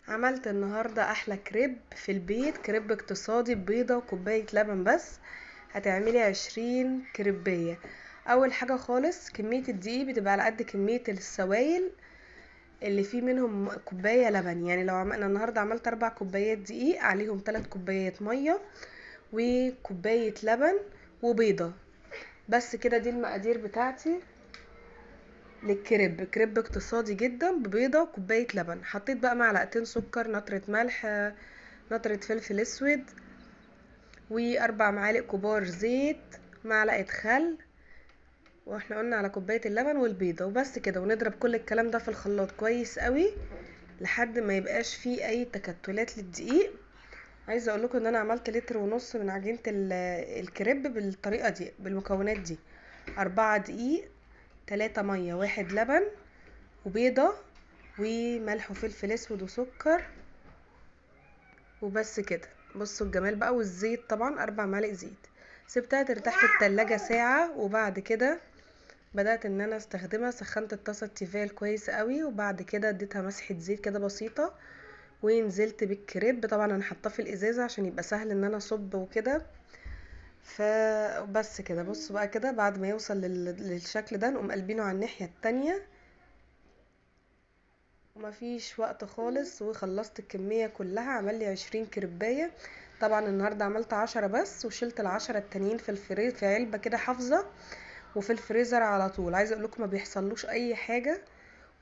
عملت النهاردة احلى كريب في البيت، كريب اقتصادي ببيضة وكوباية لبن بس. هتعملي 20 كريبية. اول حاجة خالص كمية الدقيق بتبقى على قد كمية السوائل اللي فيه منهم كوباية لبن. يعني لو انا النهاردة عملت 4 كوبايات دقيق عليهم 3 كوبايات مية وكوباية لبن وبيضة. بس كده دي المقادير بتاعتي للكريب. كريب اقتصادي جدا ببيضة وكوباية لبن. حطيت بقى معلقتين سكر، نطرة ملح، نطرة فلفل اسود، واربع معالق كبار زيت، معلقة خل، واحنا قلنا على كوباية اللبن والبيضة. وبس كده، ونضرب كل الكلام ده في الخلاط كويس قوي لحد ما يبقاش فيه اي تكتلات للدقيق. عايزه اقول لكم ان انا عملت لتر ونص من عجينه الكريب بالطريقه دي بالمكونات دي: 4 دقيق، 3 ميه، 1 لبن، وبيضه، وملح وفلفل اسود وسكر. وبس كده. بصوا الجمال بقى. والزيت طبعا 4 معالق زيت. سبتها ترتاح في التلاجة ساعة، وبعد كده بدأت ان انا استخدمها. سخنت الطاسة التيفال كويس قوي، وبعد كده اديتها مسحة زيت كده بسيطة، ونزلت بالكريب. طبعا انا حاطاه في الازازة عشان يبقى سهل ان انا اصب وكده. فبس كده. بصوا بقى كده، بعد ما يوصل للشكل ده نقوم قلبينه على الناحية التانية. ومفيش وقت خالص، وخلصت الكمية كلها. عمل لي 20 كريباية. طبعا النهاردة عملت 10 بس، وشلت ال10 التانيين في الفريزر في علبة كده حافظة، وفي الفريزر على طول. عايزة اقولكم ما بيحصلوش اي حاجة،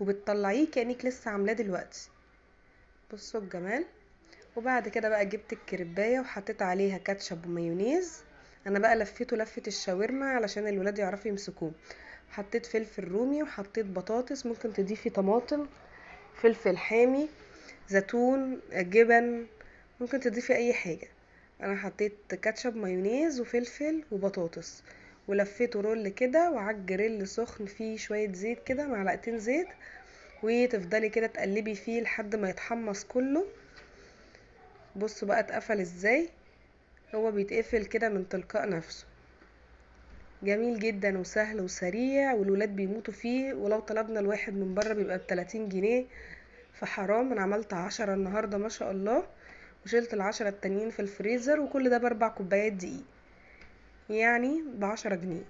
وبتطلعيه كأنك لسه عاملاه دلوقتي. بصوا الجمال. وبعد كده بقى جبت الكريباية وحطيت عليها كاتشب ومايونيز. انا بقى لفيته لفة الشاورما علشان الولاد يعرفوا يمسكوه. حطيت فلفل رومي، وحطيت بطاطس، ممكن تضيفي طماطم، فلفل حامي، زيتون، جبن، ممكن تضيفي اي حاجة. انا حطيت كاتشب مايونيز وفلفل وبطاطس، ولفيته رول كده، وعلى الجريل سخن فيه شوية زيت كده، معلقتين زيت، وتفضلي كده تقلبي فيه لحد ما يتحمص كله. بصوا بقى اتقفل ازاي. هو بيتقفل كده من تلقاء نفسه. جميل جدا وسهل وسريع، والولاد بيموتوا فيه. ولو طلبنا الواحد من بره بيبقى ب30 جنيه. فحرام. انا عملت 10 النهاردة ما شاء الله، وشلت ال10 التانيين في الفريزر، وكل ده ب4 كوبايات دقيق، يعني ب10 جنيه.